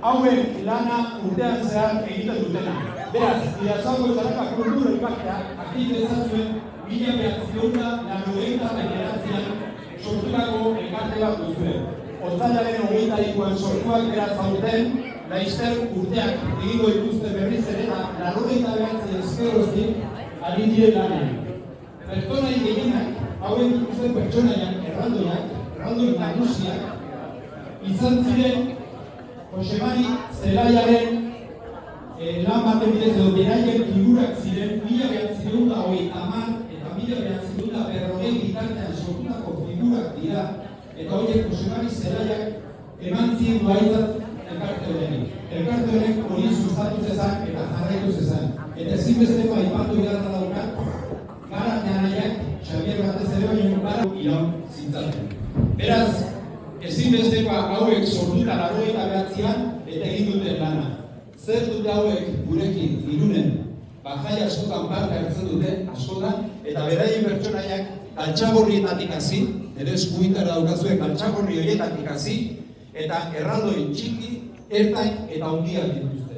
Hauek lana urtean zehar egiten dutena. Beraz, Bidasoako Txarraka kultura elkartea aktibitate ezazuen 1989an sortutako elkarte bat duzue. Otsailaren 22an sortuak beraz zaudeten, laster urteak egingo dituzte berriz ere eta 99 ezkeroztik ari diren lanean. Pertsonai gehienak, hauen dituzten pertsonaiak, erraldoi nagusiak, izan ziren Josemari Zelaiaren lan baten bidez edo beraien figurak ziren 1930 eta 1940 bitartean sortutako figurak dira eta horiek Josemari Zelaiak eman zien baitzat elkarte honi. Elkarte honek hori sustatu zezan eta jarraitu zezan. Eta ezinbesteko aipatu beharra daukat, Garate anaiak, Xabier batez ere baino gara iraun zintzaten. Beraz, ezinbestekoa hauek sortuta 89an eta egin duten lana. Zer dute hauek gurekin Irunen? Jai askotan parte hartzen dute, askotan, eta beraien pertsonaiak Galtzagorrietatik hasi, ere eskuintara daukazue Galtzagorri horietatik hasi, eta erraldoi txiki, ertain eta handiak dituzte.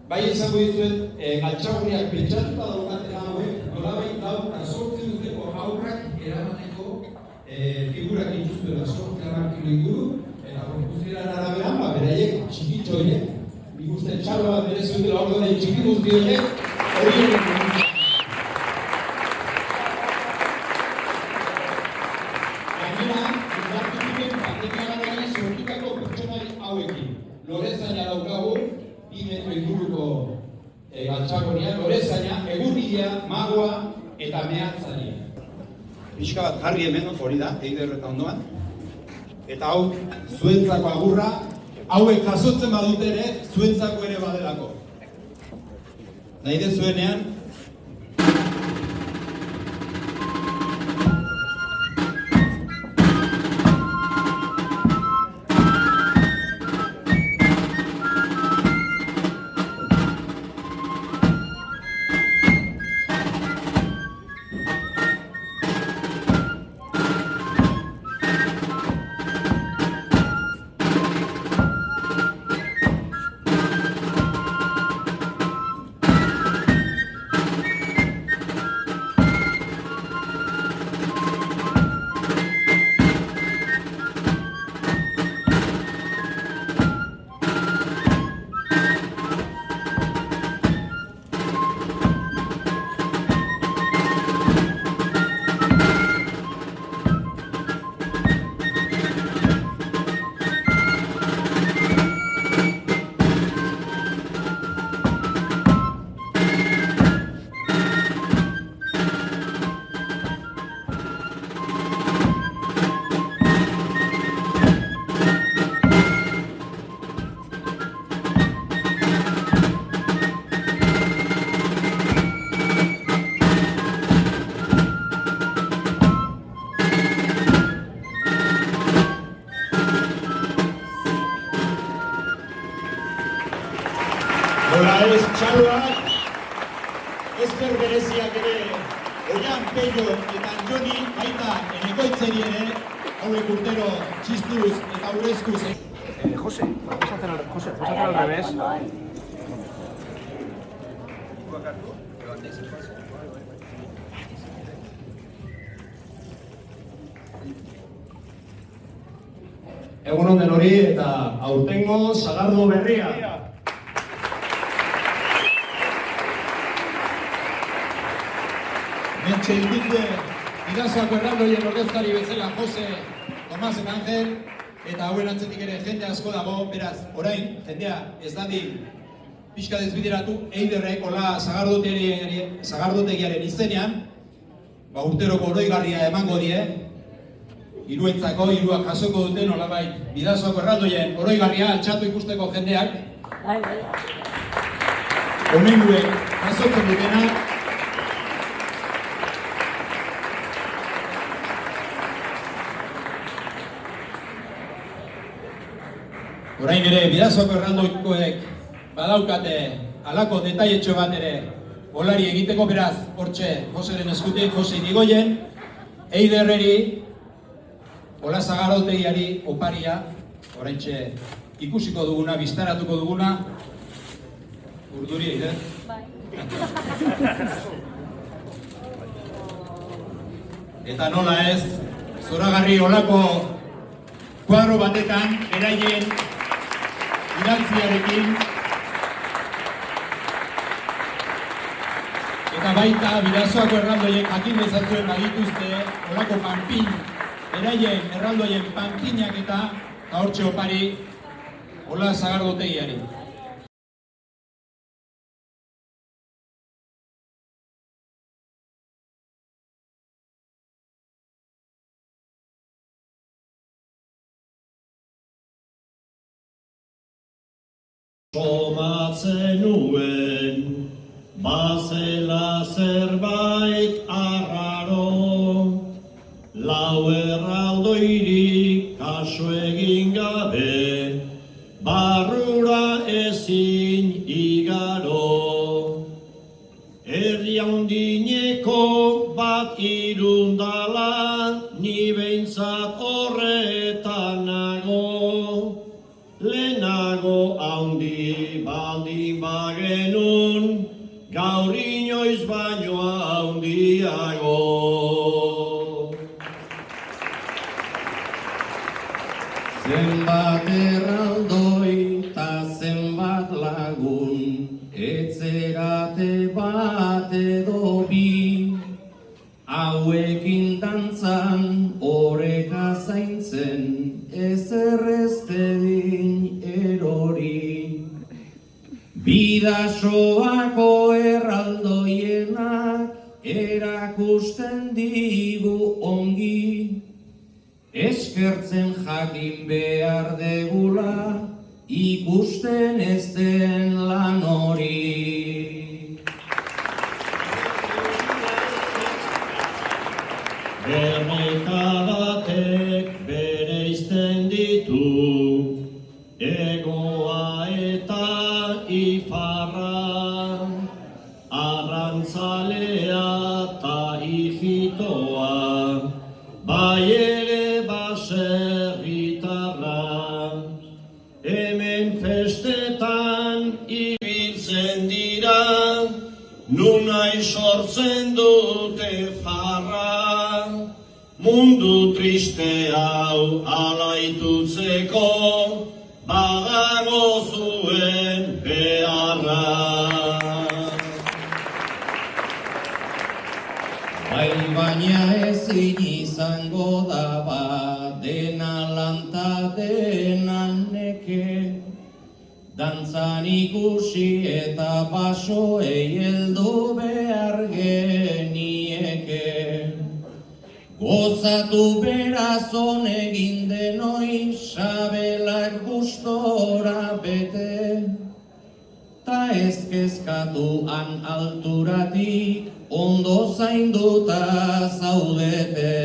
Bai esango dizuet, Galtzagorriak pentsatuta daukaten hauek, nolabait dauka 8 urteko haurrak eramateko figurak dituztuela 8 kilo inguru, eta konpuzioaren araberan, beraiek txikitxo horiek, nik uste txalo bat bere zutela hor duen txiki guzti horiek, horiek gainera, indartu zuten pandemiaren sortutako pertsonai hauekin. Lorezaina daukagu, 2 metro inguruko galtza diakonia, lorezaina, egurria, magoa eta mehatzailea. Pixka bat jarri hemen hori da, Eider eta ondoan. Eta hau, zuentzako agurra, hauek jasotzen badute ere, zuentzako ere badelako. Nahi dezuenean, txaloak, ezker bereziak ere, Oian, Pello eta Joni, baita enekoitzeri ere, hauek urtero txistuz eta urezkuz. José, vamos a hacer al revés. Egun onden hori eta aurtengo sagardo berria. Mentxe dituzue, Bidasoako erraldoien ordezkari bezala Jose, Tomas eta Angel, eta hauen atzetik ere jende asko dago, beraz, orain, jendea ez dadin pixka desbideratu, Eiderrek hola sagardotegiaren izenean, urteroko oroigarria emango die, hiruentzako, hiruak jasoko duten, nolabait, Bidasoako erraldoien oroigarria altxatu ikusteko jendeak, omenguek jasotzen dutena, orain ere, Bidasoako erraldoikoek badaukate halako detailetxo bat ere olari egiteko, beraz, hortxe, Joseren eskutik, Jose Irigoyen, Eiderreri, hola sagardotegiari oparia, oraintxe ikusiko duguna, biztaratuko duguna, urduri, Eider? Bai. Eta nola ez, zoragarri holako kuadro batetan, beraien idatziarekin, eta baita Bidasoako erraldoiek jakin dezatzuen badituzte holako panpin, beraien erraldoien pankinak eta hortxe opari hola sagardotegiari. Somatzen nuen, bazela zerbait arraro, lau erraldoirik kaso egin gabe, barrura ezin igaro. Herri handineko bat irundala, ni behintzat horretan nago. Lehenago handi baldin bagenun, gaur inoiz baino handiago. Zenbat erraldoi eta zenbat lagun, etzerate bat edo bi, hauekin dantzan oreka zaintzen, ezerreztedin erori. Bidasoako jakin behar degula, ikusten ez den lan hori. Erreka batek bereizten ditu, egoa eta ifarra, arrantzalea eta hijitoa, bai ere baserritarra. Hemen festetan ibiltzen dira, nunai sortzen dute farra. Mundu triste hau alaitutzeko, badago zuen beharra. Bai baina ezin izango da bat, dena lanta dena neke, dantzan ikusi eta basoei heldu behar genieke. Gozatu beraz honegin denoi, sabelak gustora bete, ta ez kezkatu han alturatik, ondo zainduta zaudete.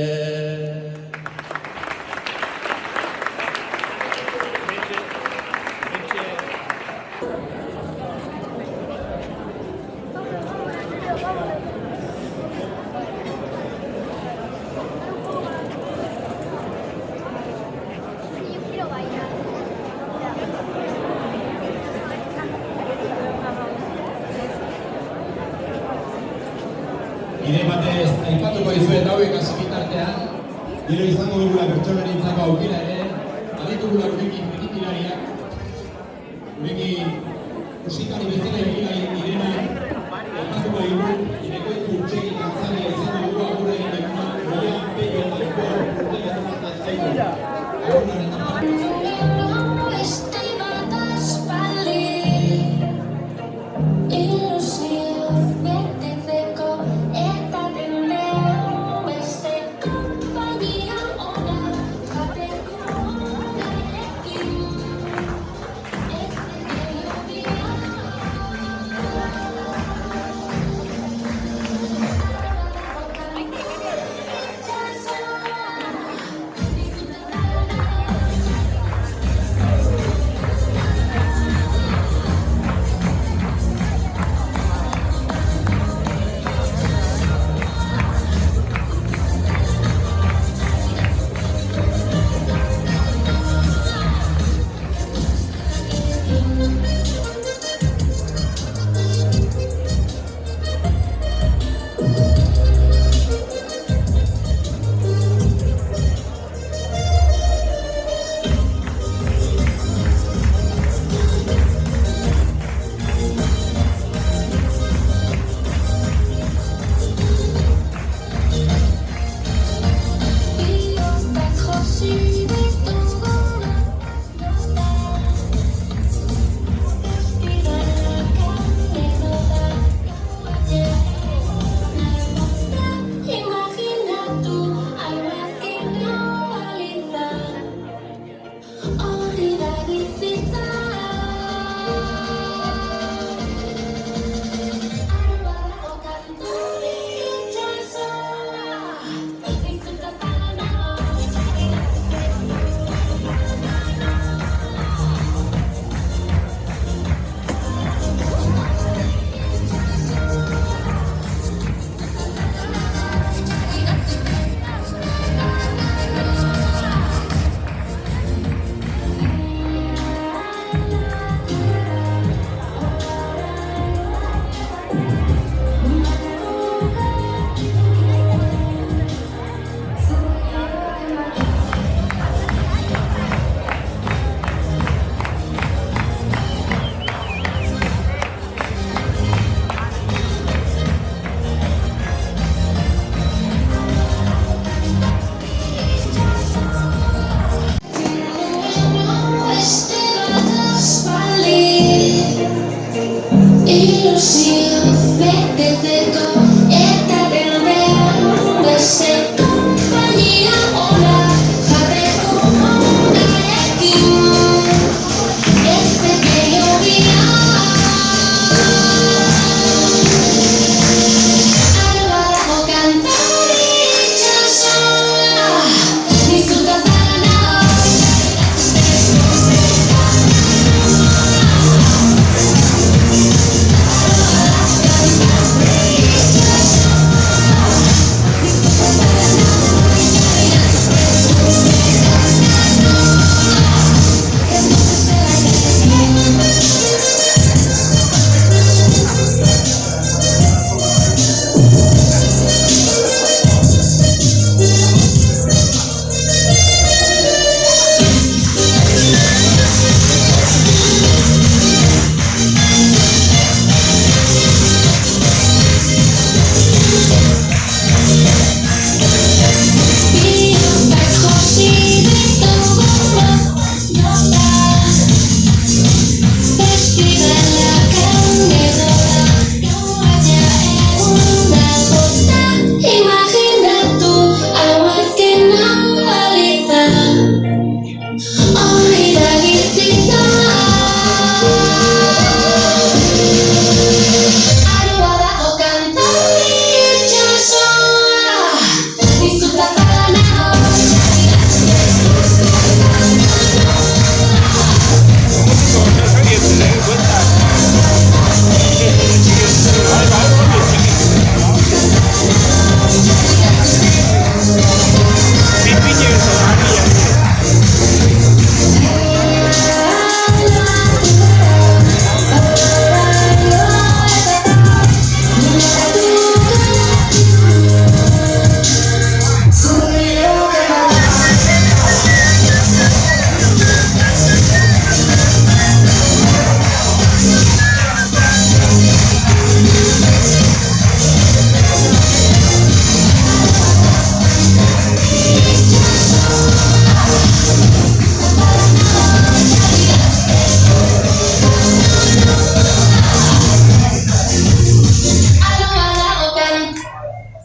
Bide batez, aipatuko dizuet hauek hasi bitartean, gero izango dugula pertsonenentzako aukera ere, baditugula gurekin ekipilariak, gurekin musikari bezala egin direnak, aipatuko digu, irekoitzu urtsegin antzalia izango dugu agurra egin duguna, goian peio eta eko urtega eta zaitu. Agurraren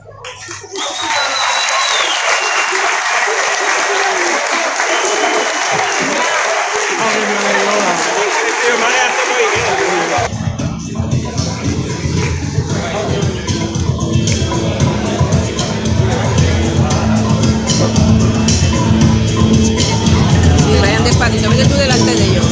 Sí, vayan despacito, vete tú delante de ellos.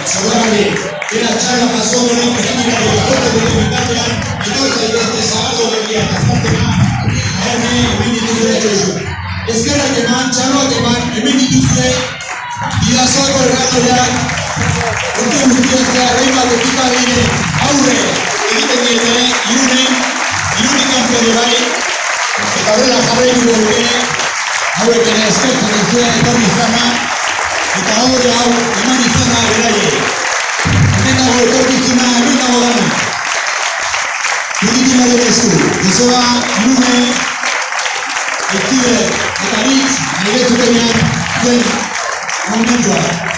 Seguramente, era charla pasó con el política de la Corte Republicana, y no este sábado venía bastante más, eskerrak eman, txarroak eman, hemen dituzte, bidazoako erratoreak, urte guztiak hainbat ekita gire aurre egiten diete, irunen kanpio bai, eta horrela jarraituko dugu, hauek ere eskertzen duzue etorri izana, eta aurre hau eman izana beraiei. Hemen dago etorkizuna, hemen dago dana. Politikaren esku, Joseba, Irume, Ektide, eta hitz, nire zutenean, zuen momentua.